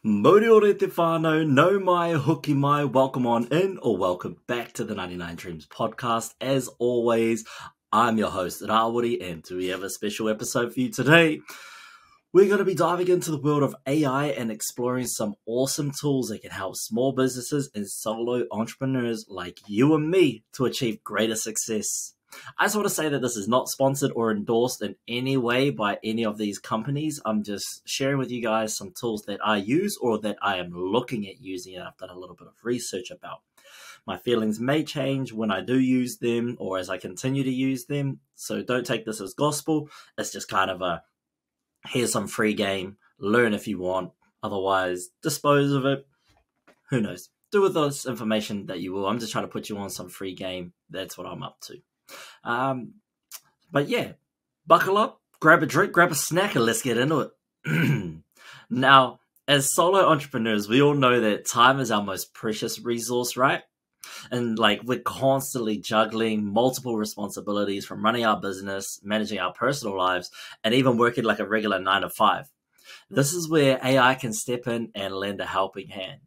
Moriore te whānau, no mai, hoki mai, welcome on in or welcome back to the 99 Dreams podcast. As always, I'm your host, Rawuri, and we have a special episode for you today. We're going to be diving into the world of AI and exploring some awesome tools that can help small businesses and solo entrepreneurs like you and me to achieve greater success. I just want to say that this is not sponsored or endorsed in any way by any of these companies. I'm just sharing with you guys some tools that I use or that I am looking at using and I've done a little bit of research about. My feelings may change when I do use them or as I continue to use them. So don't take this as gospel. It's just kind of a, here's some free game, learn if you want. Otherwise, dispose of it. Who knows? Do with this information that you will. I'm just trying to put you on some free game. That's what I'm up to. But yeah, buckle up, grab a drink, grab a snack, and let's get into it. Now, as solo entrepreneurs, we all know that time is our most precious resource, right? And we're constantly juggling multiple responsibilities from running our business, managing our personal lives, and even working like a regular 9 to 5. This is where AI can step in and lend a helping hand.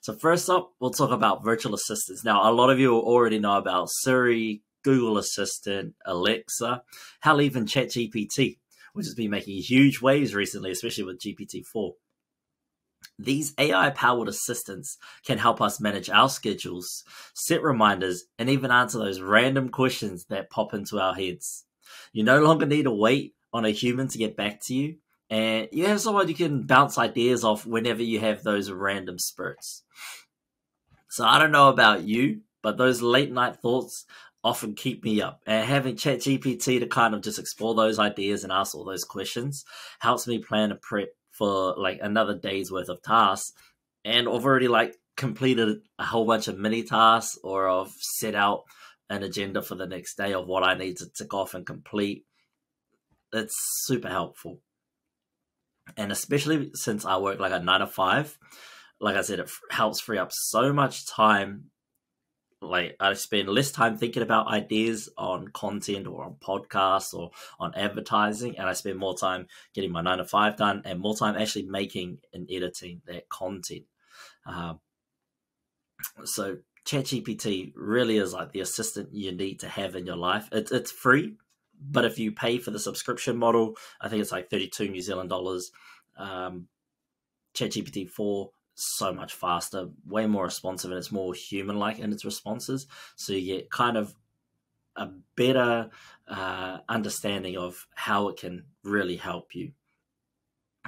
So first up, we'll talk about virtual assistants. Now, a lot of you already know about Siri, Google Assistant, Alexa, hell, even ChatGPT, which has been making huge waves recently, especially with GPT-4. These AI-powered assistants can help us manage our schedules, set reminders, and even answer those random questions that pop into our heads. You no longer need to wait on a human to get back to you, and you have someone you can bounce ideas off whenever you have those random spurts. So I don't know about you, but those late night thoughts often keep me up, and having ChatGPT to kind of just explore those ideas and ask all those questions helps me plan a prep for another day's worth of tasks. And I've already completed a whole bunch of mini tasks, or I've set out an agenda for the next day of what I need to tick off and complete. It's super helpful. And especially since I work a 9 to 5, like I said, it helps free up so much time. I spend less time thinking about ideas on content or on podcasts or on advertising, and I spend more time getting my 9 to 5 done and more time actually making and editing that content. So ChatGPT really is the assistant you need to have in your life. It's free, but if you pay for the subscription model, I think it's 32 New Zealand dollars. ChatGPT 4, so much faster, way more responsive, and it's more human-like in its responses. So you get kind of a better understanding of how it can really help you.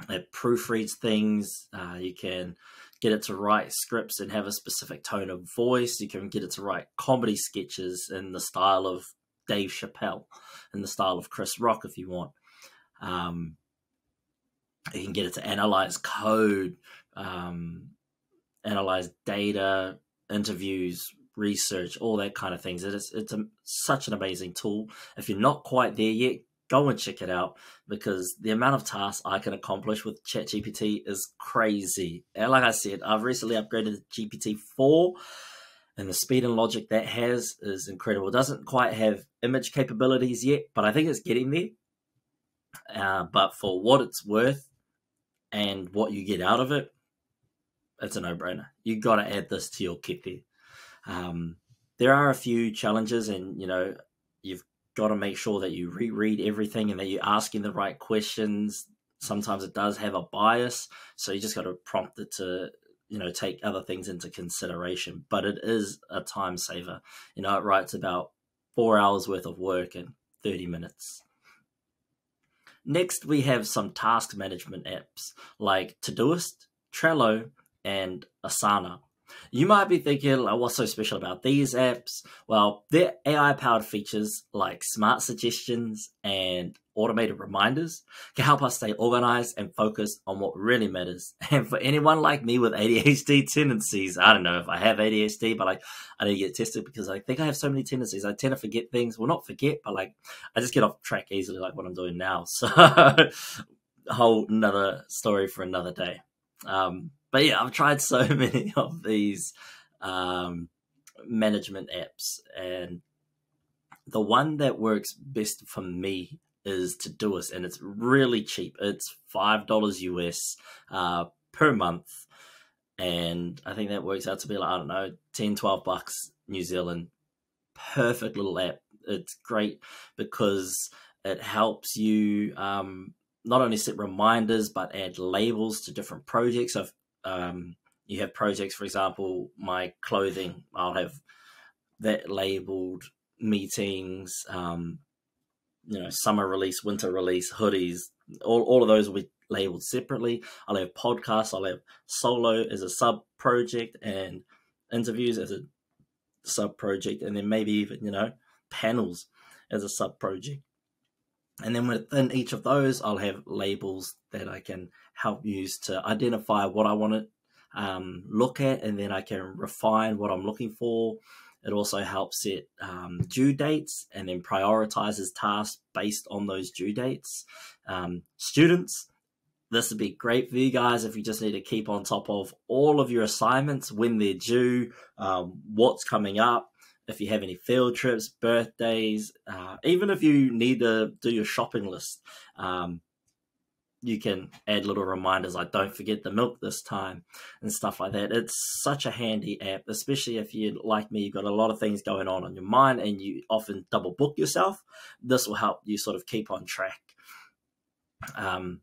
It proofreads things. You can get it to write scripts and have a specific tone of voice. You can get it to write comedy sketches in the style of Dave Chappelle, in the style of Chris Rock if you want. You can get it to analyze code, analyze data, interviews, research, all that kind of things. It's such an amazing tool. If you're not quite there yet, go and check it out, because the amount of tasks I can accomplish with ChatGPT is crazy. And like I said, I've recently upgraded to GPT-4, and the speed and logic that has is incredible. It doesn't quite have image capabilities yet, but I think it's getting there. But for what it's worth and what you get out of it, it's a no-brainer. You got to add this to your kit. There are a few challenges, and you've got to make sure that you reread everything and that you're asking the right questions. Sometimes it does have a bias, so you just got to prompt it to take other things into consideration. But it is a time saver. It writes about 4 hours worth of work in 30 minutes. Next, we have some task management apps like Todoist, Trello, and Asana. You might be thinking, what's so special about these apps? Well, their AI-powered features like smart suggestions and automated reminders can help us stay organized and focused on what really matters. And for anyone like me with ADHD tendencies, I don't know if I have ADHD, but I need to get tested, because I think I have so many tendencies. I tend to forget things. Well, not forget, but I just get off track easily, like what I'm doing now. So a whole another story for another day. But yeah, I've tried so many of these management apps, and the one that works best for me is Todoist, and it's really cheap. It's $5 US per month. And I think that works out to be like, I don't know, 10, 12 bucks New Zealand. Perfect little app. It's great because it helps you not only set reminders, but add labels to different projects. So if you have projects, for example, my clothing, I'll have that labeled meetings, summer release, winter release, hoodies, all of those will be labeled separately. I'll have podcasts, I'll have solo as a sub project and interviews as a sub project, and then maybe even, panels as a sub project. And then within each of those, I'll have labels that I can help use to identify what I want to look at, and then I can refine what I'm looking for. It also helps set due dates and then prioritizes tasks based on those due dates. Students, this would be great for you guys if you just need to keep on top of all of your assignments, when they're due, what's coming up, if you have any field trips, birthdays, even if you need to do your shopping list. You can add little reminders like don't forget the milk this time and stuff like that. It's such a handy app, especially if you, like me, you've got a lot of things going on your mind and you often double book yourself. This will help you sort of keep on track and,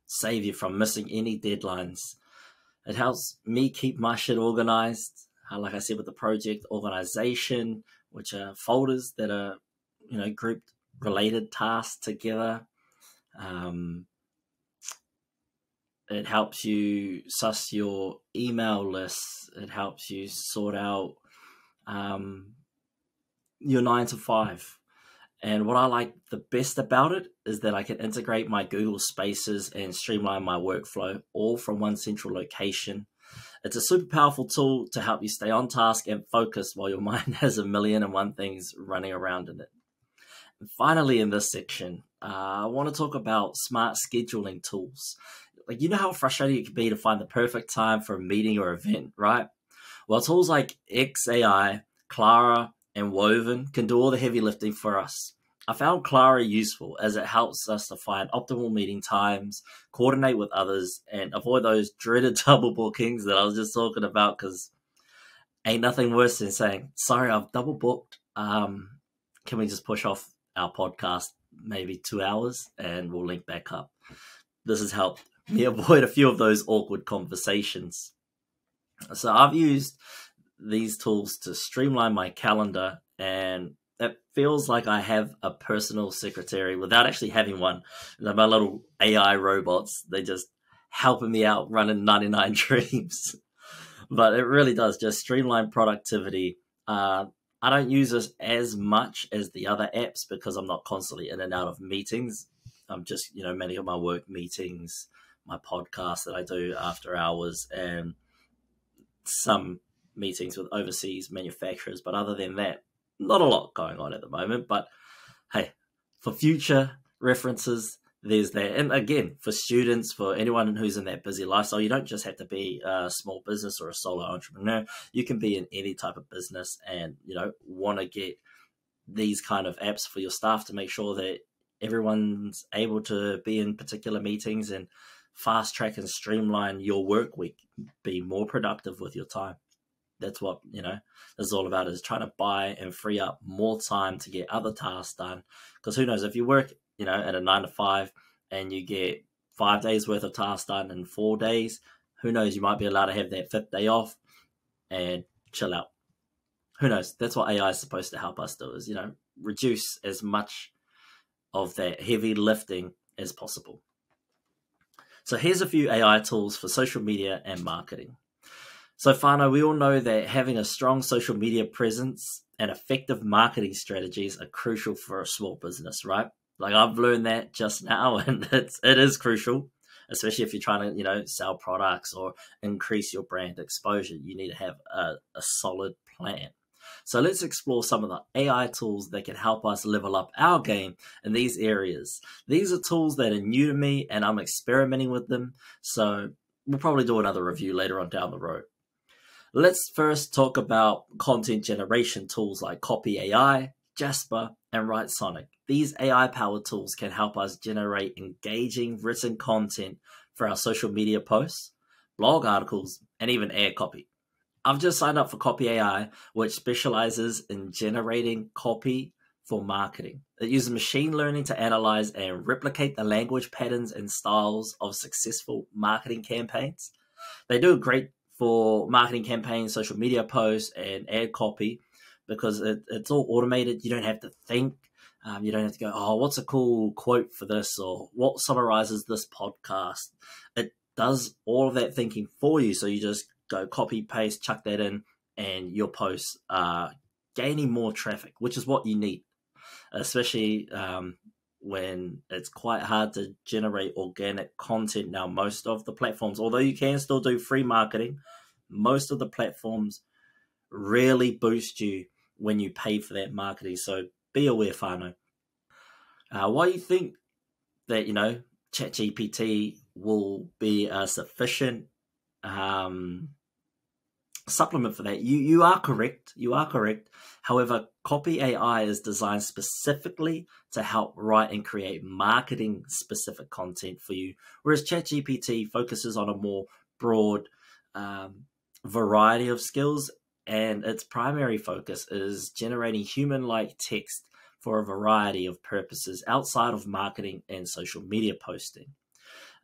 save you from missing any deadlines. It helps me keep my shit organized. Like I said, with the project organization, which are folders that are, grouped related tasks together. It helps you suss your email lists. It helps you sort out your 9 to 5. And what I like the best about it is that I can integrate my Google Spaces and streamline my workflow all from one central location. It's a super powerful tool to help you stay on task and focused while your mind has 1,000,001 things running around in it. And finally, in this section, I want to talk about smart scheduling tools. Like, how frustrating it can be to find the perfect time for a meeting or event, right? Well, tools like XAI, Clara, and Woven can do all the heavy lifting for us. I found Clara useful as it helps us to find optimal meeting times, coordinate with others, and avoid those dreaded double bookings that I was just talking about, because ain't nothing worse than saying, sorry, I've double booked. Can we just push off our podcast maybe 2 hours and we'll link back up? This has helped me avoid a few of those awkward conversations. So I've used these tools to streamline my calendar, and it feels like I have a personal secretary without actually having one. My little AI robots, they just helping me out running 99Dreams. But it really does just streamline productivity. I don't use this as much as the other apps because I'm not constantly in and out of meetings. I'm just, managing my work meetings, my podcast that I do after hours, and some meetings with overseas manufacturers. But other than that, not a lot going on at the moment. But hey, for future references, there's that. And again, for students, for anyone who's in that busy lifestyle, you don't just have to be a small business or a solo entrepreneur. You can be in any type of business and, want to get these kind of apps for your staff to make sure that everyone's able to be in particular meetings and fast track and streamline your work week, be more productive with your time. That's what, this is all about, is trying to buy and free up more time to get other tasks done. Because who knows, if you work, at a 9 to 5 and you get 5 days worth of tasks done in 4 days, who knows, you might be allowed to have that 5th day off and chill out. Who knows? That's what AI is supposed to help us do, is, reduce as much of that heavy lifting as possible. So here's a few AI tools for social media and marketing. So Whānau, we all know that having a strong social media presence and effective marketing strategies are crucial for a small business, right? Like, I've learned that just now, and it is crucial, especially if you're trying to, sell products or increase your brand exposure. You need to have a solid plan. So let's explore some of the AI tools that can help us level up our game in these areas. These are tools that are new to me and I'm experimenting with them. So we'll probably do another review later on down the road. Let's first talk about content generation tools like Copy AI, Jasper, and WriteSonic. These AI-powered tools can help us generate engaging written content for our social media posts, blog articles, and even ad copy. I've just signed up for Copy AI, which specializes in generating copy for marketing. It uses machine learning to analyze and replicate the language patterns and styles of successful marketing campaigns. They do great for marketing campaigns, social media posts, and ad copy because it's all automated. You don't have to think. You don't have to go, oh, what's a cool quote for this, or what summarizes this podcast? It does all of that thinking for you. So you just go copy, paste, chuck that in, and your posts are gaining more traffic, which is what you need, especially when it's quite hard to generate organic content now. Most of the platforms, although you can still do free marketing, most of the platforms really boost you when you pay for that marketing. So be aware, whānau. Why do you think that, ChatGPT will be a sufficient supplement for that? You are correct. You are correct. However, Copy AI is designed specifically to help write and create marketing specific content for you, whereas ChatGPT focuses on a more broad variety of skills, and its primary focus is generating human-like text for a variety of purposes outside of marketing and social media posting.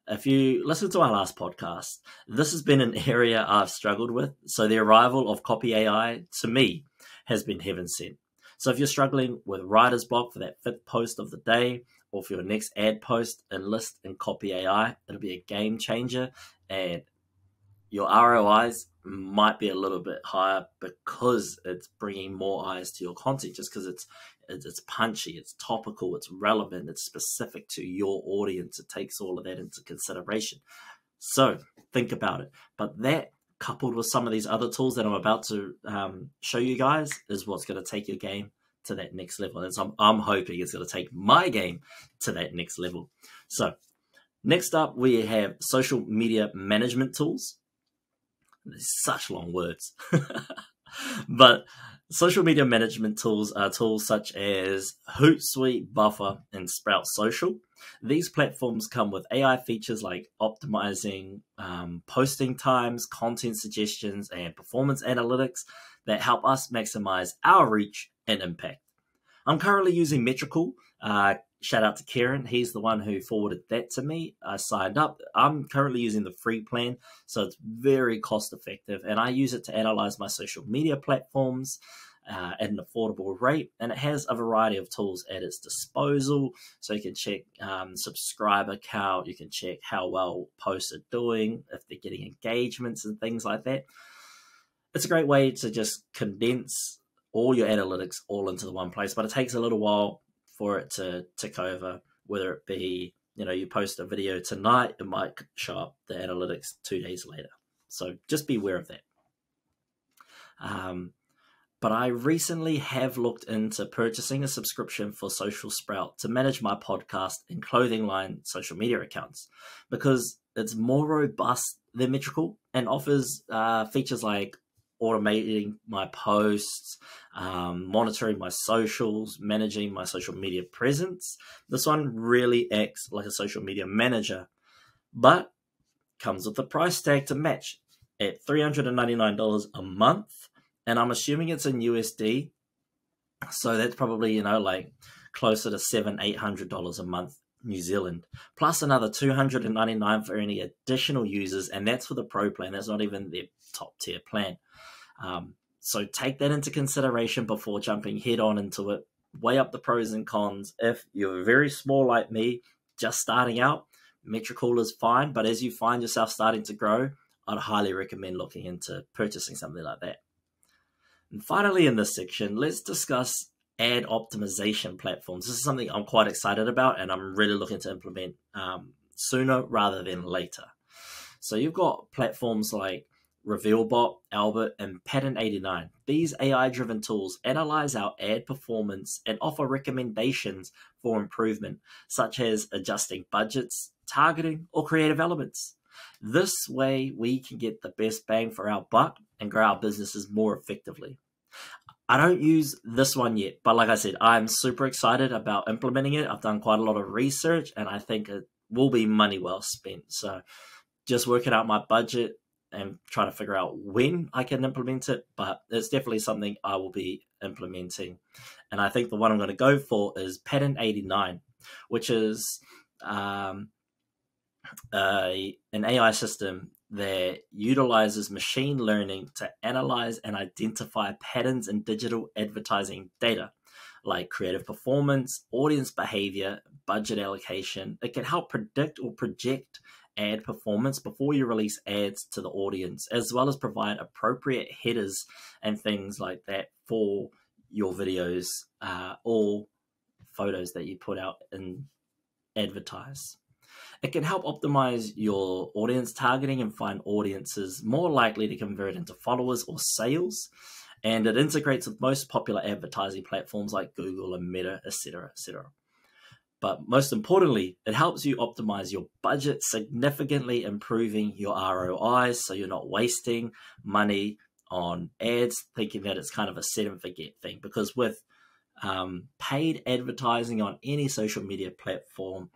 If you listen to my last podcast, this has been an area I've struggled with. So the arrival of Copy AI, to me, has been heaven sent. So if you're struggling with writer's block for that 5th post of the day, or for your next ad post, enlist in Copy AI. It'll be a game changer, and your ROIs might be a little bit higher because it's bringing more eyes to your content, just because it's punchy, it's topical, it's relevant, it's specific to your audience. It takes all of that into consideration. So think about it. But that, coupled with some of these other tools that I'm about to show you guys, is what's going to take your game to that next level. And so I'm hoping it's going to take my game to that next level. So next up, we have social media management tools. There's such long words. But social media management tools are tools such as Hootsuite, Buffer, and Sprout Social. These platforms come with AI features like optimizing posting times, content suggestions, and performance analytics that help us maximize our reach and impact. I'm currently using Metrical. Shout out to Kieran. He's the one who forwarded that to me. I signed up. I'm currently using the free plan, so it's very cost effective. And I use it to analyze my social media platforms at an affordable rate. And it has a variety of tools at its disposal. So you can check subscriber count. You can check how well posts are doing, if they're getting engagements and things like that. It's a great way to just condense all your analytics all into the one place, but it takes a little while for it to tick over, whether it be, you post a video tonight, it might show up the analytics 2 days later. So just be aware of that. But I recently have looked into purchasing a subscription for Social Sprout to manage my podcast and clothing line social media accounts, because it's more robust than Metrical and offers features like automating my posts, monitoring my socials, managing my social media presence. This one really acts like a social media manager, but comes with a price tag to match at $399 a month. And I'm assuming it's in USD. So that's probably, like closer to $700-800 a month New Zealand, plus another $299 for any additional users. And that's for the pro plan. That's not even their top tier plan. So take that into consideration before jumping head on into it. Weigh up the pros and cons. If you're very small like me, just starting out, Metrical is fine. But as you find yourself starting to grow, I'd highly recommend looking into purchasing something like that. And finally, in this section, let's discuss ad optimization platforms. This is something I'm quite excited about, and I'm really looking to implement sooner rather than later. So you've got platforms like RevealBot, Albert, and Pattern89. These AI-driven tools analyze our ad performance and offer recommendations for improvement, such as adjusting budgets, targeting, or creative elements. This way, we can get the best bang for our buck and grow our businesses more effectively. I don't use this one yet, but like I said, I'm super excited about implementing it. I've done quite a lot of research, and I think it will be money well spent. So just working out my budget and trying to figure out when I can implement it, but it's definitely something I will be implementing. And I think the one I'm going to go for is Pattern 89, which is um, an AI system that utilizes machine learning to analyze and identify patterns in digital advertising data, like creative performance, audience behavior, budget allocation. It can help predict or project ad performance before you release ads to the audience, as well as provide appropriate headers and things like that for your videos or photos that you put out and advertise. It can help optimize your audience targeting and find audiences more likely to convert into followers or sales. And it integrates with most popular advertising platforms like Google and Meta, etc., etc. But most importantly, it helps you optimize your budget, significantly improving your ROIs so you're not wasting money on ads, thinking that it's kind of a set and forget thing. Because with paid advertising on any social media platform,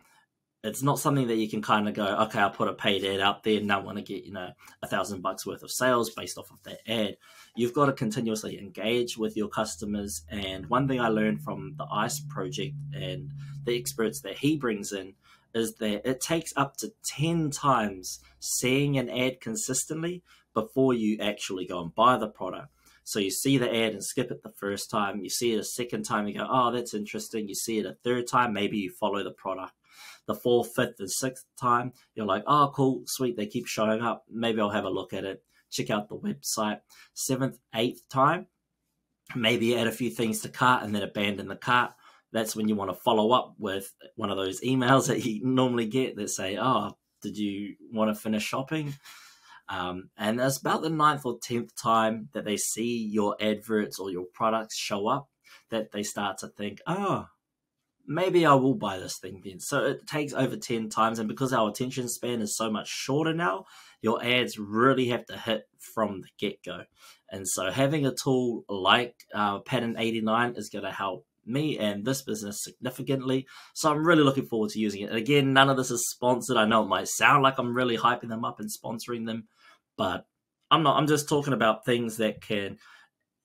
it's not something that you can kind of go, okay, I'll put a paid ad out there and now I want to get, $1,000 worth of sales based off of that ad. You've got to continuously engage with your customers. And one thing I learned from the ICE project and the experts that he brings in is that it takes up to 10 times seeing an ad consistently before you actually go and buy the product. So you see the ad and skip it the first time. You see it a second time, you go, oh, that's interesting. You see it a third time, maybe you follow the product. The fourth, fifth, and sixth time, you're like, oh, cool, sweet, they keep showing up. Maybe I'll have a look at it, check out the website. Seventh, eighth time, maybe add a few things to cart and then abandon the cart. That's when you want to follow up with one of those emails that you normally get that say, oh, did you want to finish shopping? And it's about the 9th or 10th time that they see your adverts or your products show up that they start to think, oh, maybe I will buy this thing then. So it takes over 10 times. And because our attention span is so much shorter now, your ads really have to hit from the get-go. And so having a tool like Pattern 89 is going to help me and this business significantly. So I'm really looking forward to using it. And again, none of this is sponsored. I know it might sound like I'm really hyping them up and sponsoring them, but I'm not. I'm just talking about things that can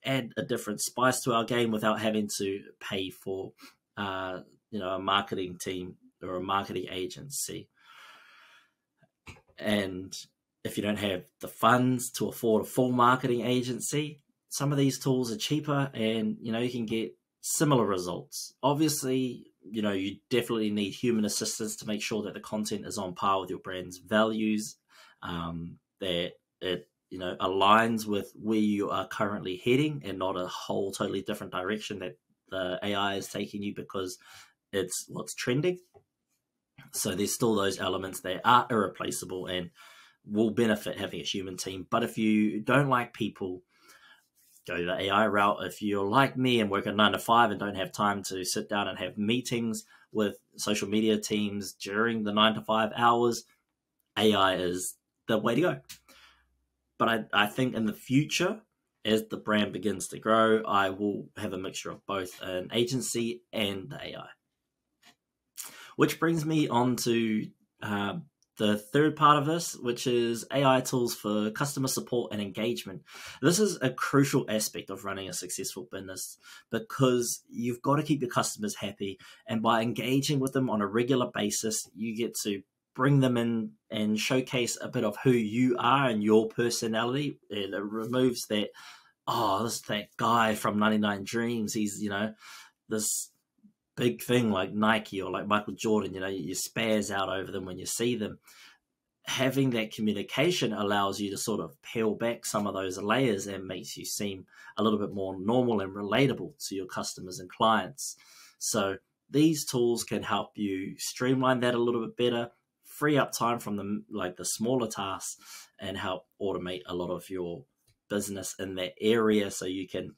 add a different spice to our game without having to pay for a marketing team or a marketing agency. And if you don't have the funds to afford a full marketing agency, some of these tools are cheaper and, you can get similar results. Obviously, you definitely need human assistance to make sure that the content is on par with your brand's values, that it, aligns with where you are currently heading and not a whole totally different direction that the AI is taking you because it's what's trending. So there's still those elements that are irreplaceable and will benefit having a human team. But if you don't like people, go the AI route. If you're like me and work a 9 to 5 and don't have time to sit down and have meetings with social media teams during the 9 to 5 hours, AI is the way to go. But I think in the future, as the brand begins to grow, I will have a mixture of both an agency and the AI. Which brings me on to the third part of this, which is AI tools for customer support and engagement. This is a crucial aspect of running a successful business because you've got to keep your customers happy. And by engaging with them on a regular basis, you get to bring them in and showcase a bit of who you are and your personality. And it removes that, oh, this is that guy from 99Dreams. He's, this big thing like Nike or like Michael Jordan, you spaz out over them when you see them. Having that communication allows you to sort of peel back some of those layers and makes you seem a little bit more normal and relatable to your customers and clients. So these tools can help you streamline that a little bit better, free up time from the smaller tasks, and help automate a lot of your business in that area so you can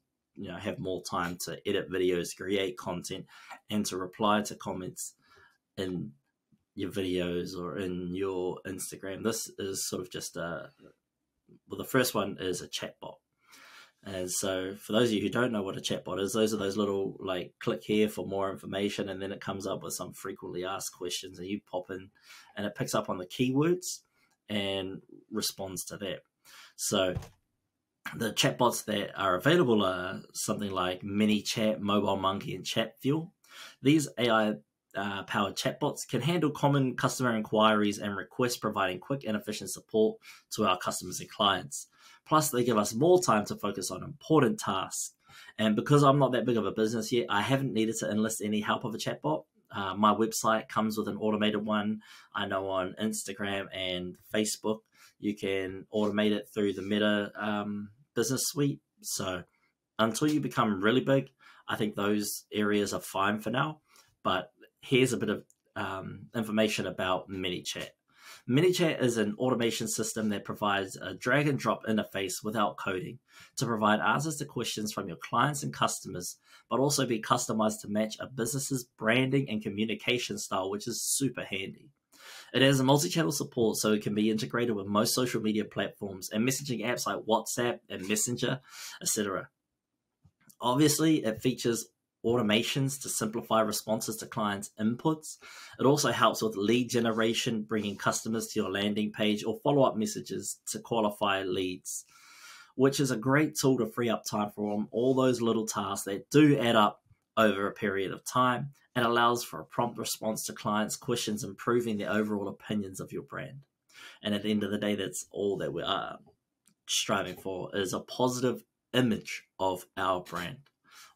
have more time to edit videos, create content, and to reply to comments in your videos or in your Instagram. This is sort of just the first one is a chatbot. And so for those of you who don't know what a chatbot is, those are those little like click here for more information, and then it comes up with some frequently asked questions, and you pop in and it picks up on the keywords and responds to that. So the chatbots that are available are something like MiniChat, Mobile Monkey, and ChatFuel. These AI powered chatbots can handle common customer inquiries and requests, providing quick and efficient support to our customers and clients. Plus, they give us more time to focus on important tasks. And because I'm not that big of a business yet, I haven't needed to enlist any help of a chatbot. My website comes with an automated one. I know on Instagram and Facebook, you can automate it through the Meta business suite. So until you become really big, I think those areas are fine for now. But here's a bit of information about MiniChat. MiniChat is an automation system that provides a drag and drop interface without coding to provide answers to questions from your clients and customers, but also be customized to match a business's branding and communication style, which is super handy. It has a multi-channel support, so it can be integrated with most social media platforms and messaging apps like WhatsApp and Messenger, etc. Obviously, it features automations to simplify responses to clients' inputs. It also helps with lead generation, bringing customers to your landing page or follow-up messages to qualify leads, which is a great tool to free up time from all those little tasks that do add up over a period of time, and allows for a prompt response to clients' questions, improving the overall opinions of your brand. And at the end of the day, that's all that we are striving for, is a positive image of our brand,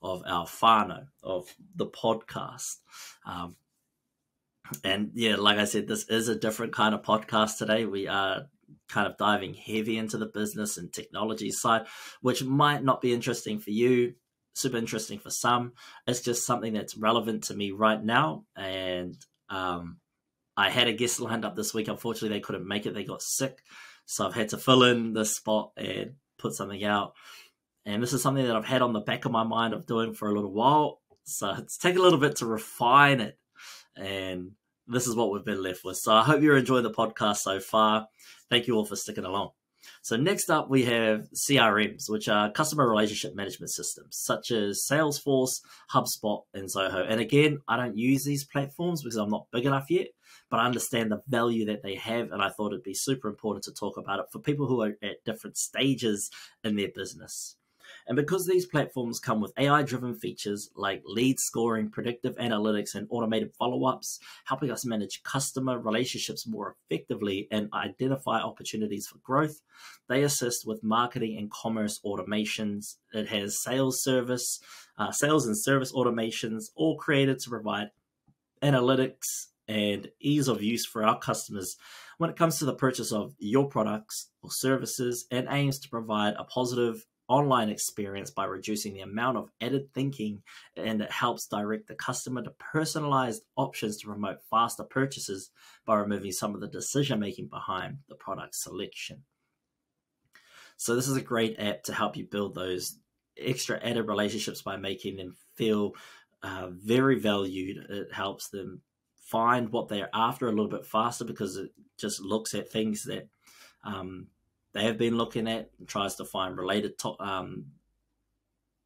of our whānau, of the podcast. And yeah, like I said, this is a different kind of podcast today. We are kind of diving heavy into the business and technology side, which might not be interesting for you, super interesting for some. It's just something that's relevant to me right now. And I had a guest lined up this week. Unfortunately, they couldn't make it. They got sick. So I've had to fill in this spot and put something out. And this is something that I've had on the back of my mind of doing for a little while. So it's taken a little bit to refine it. And this is what we've been left with. So I hope you're enjoying the podcast so far. Thank you all for sticking along. So next up, we have CRMs, which are customer relationship management systems, such as Salesforce, HubSpot, and Zoho. And again, I don't use these platforms because I'm not big enough yet, but I understand the value that they have, and I thought it'd be super important to talk about it for people who are at different stages in their business. And because these platforms come with AI-driven features like lead scoring, predictive analytics, and automated follow-ups, helping us manage customer relationships more effectively and identify opportunities for growth, they assist with marketing and commerce automations. It has sales and service automations, all created to provide analytics and ease of use for our customers when it comes to the purchase of your products or services, and aims to provide a positive online experience by reducing the amount of added thinking, and it helps direct the customer to personalized options to promote faster purchases by removing some of the decision making behind the product selection. So this is a great app to help you build those extra added relationships by making them feel very valued. It helps them find what they're after a little bit faster because it just looks at things that they have been looking at and tries to find related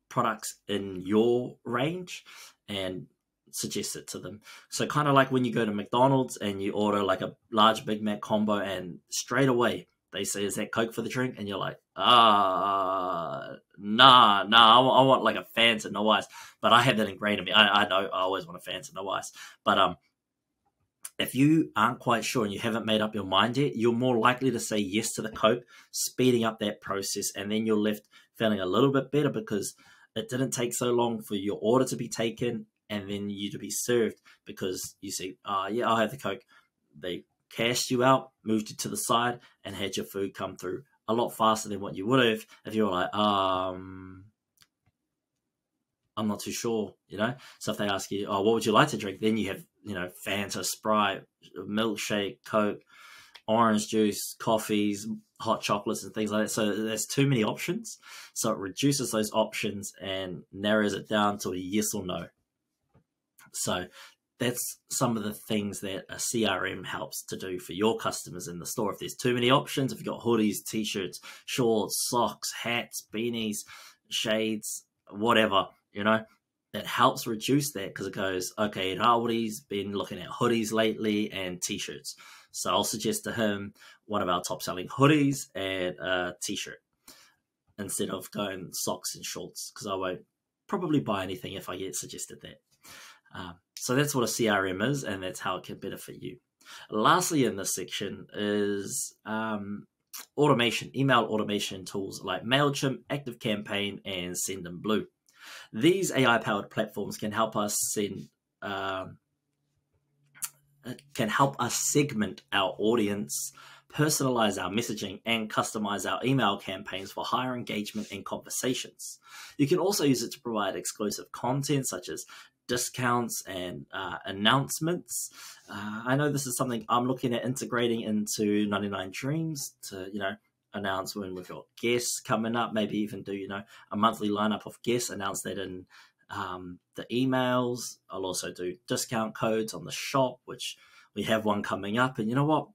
products in your range and suggest it to them. So kind of like when you go to McDonald's and you order like a large Big Mac combo, and straight away they say, "Is that Coke for the drink?" And you're like, nah, I want like a Fanta, no ice. But I have that ingrained in me. I know I always want a Fanta, no ice. But if you aren't quite sure and you haven't made up your mind yet, you're more likely to say yes to the Coke, speeding up that process, and then you're left feeling a little bit better because it didn't take so long for your order to be taken and then you to be served, because you say, yeah, I'll have the Coke. They cashed you out, moved you to the side, and had your food come through a lot faster than what you would have if you were like, I'm not too sure, you know? So if they ask you, what would you like to drink? Then you have, Fanta, Sprite, milkshake, Coke, orange juice, coffees, hot chocolates, and things like that. So there's too many options. So it reduces those options and narrows it down to a yes or no. So that's some of the things that a CRM helps to do for your customers in the store. If there's too many options, if you've got hoodies, t-shirts, shorts, socks, hats, beanies, shades, whatever, it helps reduce that, because it goes, okay, Raori's been looking at hoodies lately and t-shirts. So I'll suggest to him one of our top selling hoodies and a t-shirt instead of going socks and shorts, because I won't probably buy anything if I get suggested that. So that's what a CRM is, and that's how it can benefit you. Lastly, in this section is automation, email automation tools like MailChimp, ActiveCampaign, and Sendinblue. These AI-powered platforms can help us segment our audience, personalize our messaging, and customize our email campaigns for higher engagement and conversations. You can also use it to provide exclusive content such as discounts and announcements. I know this is something I'm looking at integrating into 99Dreams to, announce when we've got guests coming up, maybe even do, a monthly lineup of guests, announce that in the emails. I'll also do discount codes on the shop, which we have one coming up. And you know what?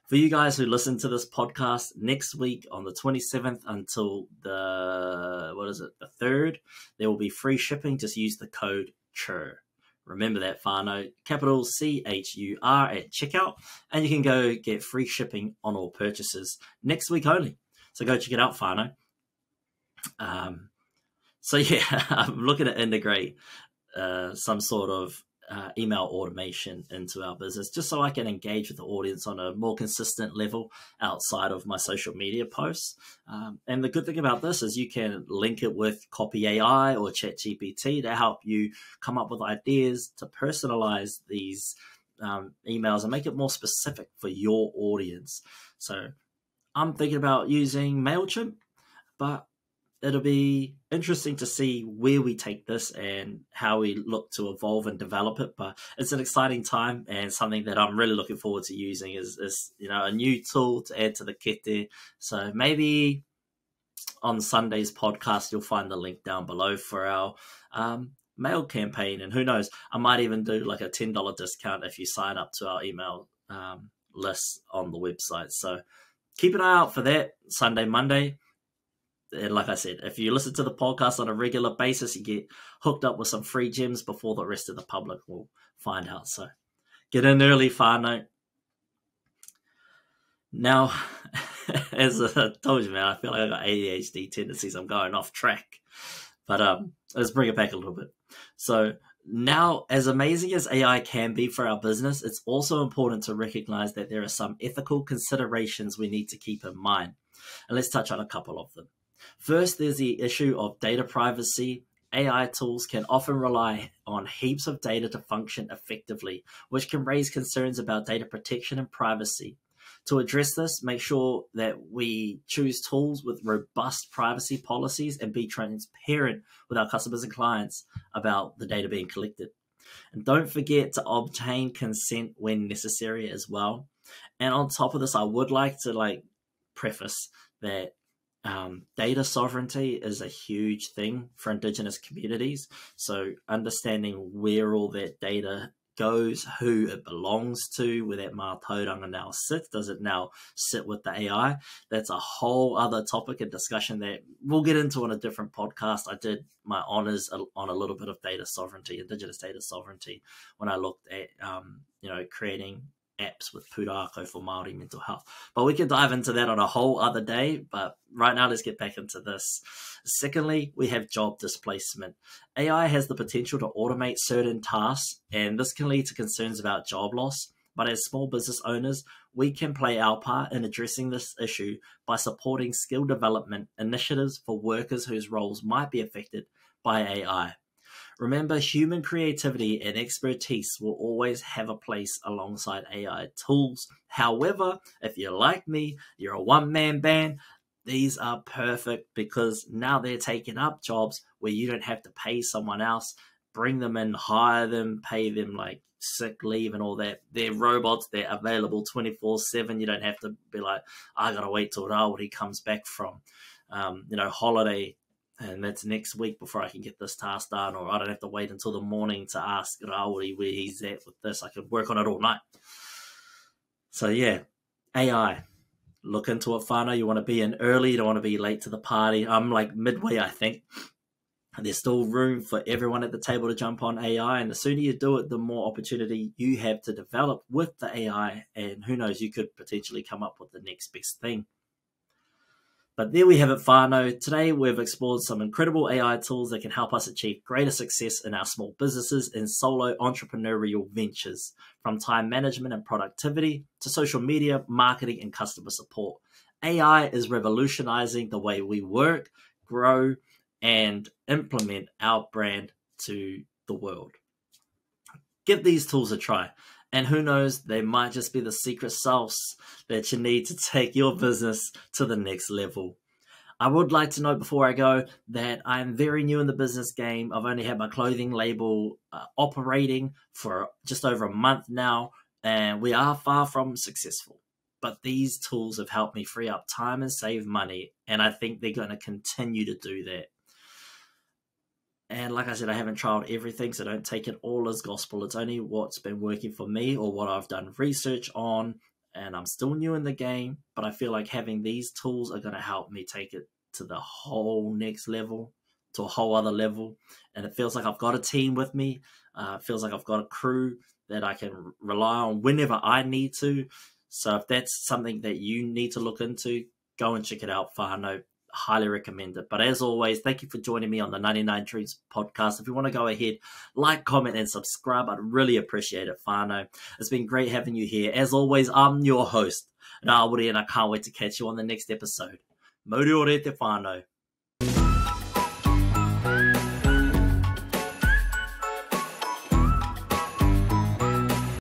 For you guys who listen to this podcast, next week on the 27th until the 3rd, there will be free shipping. Just use the code CHUR. Remember that, whānau, capital CHUR at checkout, and you can go get free shipping on all purchases next week only. So go check it out, whānau. So yeah, I'm looking to integrate some sort of email automation into our business, just so I can engage with the audience on a more consistent level outside of my social media posts. And the good thing about this is you can link it with Copy AI or ChatGPT to help you come up with ideas to personalize these emails and make it more specific for your audience. So I'm thinking about using MailChimp, but it'll be interesting to see where we take this and how we look to evolve and develop it. But it's an exciting time, and something that I'm really looking forward to using is a new tool to add to the kit there. So maybe on Sunday's podcast, you'll find the link down below for our mail campaign. And who knows, I might even do like a $10 discount if you sign up to our email list on the website. So keep an eye out for that Sunday, Monday. And like I said, if you listen to the podcast on a regular basis, you get hooked up with some free gems before the rest of the public will find out. So get in early, whānau. Now, as I told you, man, I feel like I got ADHD tendencies. I'm going off track. But let's bring it back a little bit. So now, as amazing as AI can be for our business, it's also important to recognize that there are some ethical considerations we need to keep in mind. And let's touch on a couple of them. First, there's the issue of data privacy. AI tools can often rely on heaps of data to function effectively, which can raise concerns about data protection and privacy. To address this, make sure that we choose tools with robust privacy policies and be transparent with our customers and clients about the data being collected. And don't forget to obtain consent when necessary as well. And on top of this, I would like to preface that data sovereignty is a huge thing for Indigenous communities. So understanding where all that data goes, who it belongs to, where that mātauranga now sits, does it now sit with the AI? That's a whole other topic and discussion that we'll get into on a different podcast. I did my honors on a little bit of data sovereignty, Indigenous data sovereignty, when I looked at creating apps with Pūrākau for Māori mental health. But we can dive into that on a whole other day. But right now, let's get back into this. Secondly, we have job displacement. AI has the potential to automate certain tasks, and this can lead to concerns about job loss. But as small business owners, we can play our part in addressing this issue by supporting skill development initiatives for workers whose roles might be affected by AI. Remember, human creativity and expertise will always have a place alongside AI tools. However, if you're like me, you're a one-man band, these are perfect because now they're taking up jobs where you don't have to pay someone else, bring them in, hire them, pay them like sick leave and all that. They're robots. They're available 24/7. You don't have to be like, I got to wait till Rawiri comes back from, holiday and that's next week before I can get this task done, or I don't have to wait until the morning to ask Raori where he's at with this. I can work on it all night. So yeah, AI. Look into it, whānau. You want to be in early, you don't want to be late to the party. I'm like midway, I think. There's still room for everyone at the table to jump on AI, and the sooner you do it, the more opportunity you have to develop with the AI, and who knows, you could potentially come up with the next best thing. But there we have it, whānau. Today we've explored some incredible AI tools that can help us achieve greater success in our small businesses and solo entrepreneurial ventures, from time management and productivity to social media, marketing, and customer support. AI is revolutionizing the way we work, grow, and implement our brand to the world. Give these tools a try. And who knows, they might just be the secret sauce that you need to take your business to the next level. I would like to note before I go that I'm very new in the business game. I've only had my clothing label operating for just over a month now, and we are far from successful. But these tools have helped me free up time and save money, and I think they're going to continue to do that. And like I said, I haven't tried everything, so don't take it all as gospel. It's only what's been working for me or what I've done research on, and I'm still new in the game, but I feel like having these tools are going to help me take it to the whole next level, to a whole other level. And it feels like I've got a team with me. It feels like I've got a crew that I can rely on whenever I need to. So if that's something that you need to look into, go and check it out, whānau. Highly recommend it. But as always, thank you for joining me on the 99 Dreams podcast. If you want to go ahead, like, comment, and subscribe, I'd really appreciate it, whānau. It's been great having you here. As always, I'm your host, Raori, and I can't wait to catch you on the next episode. Mauri o re te whānau.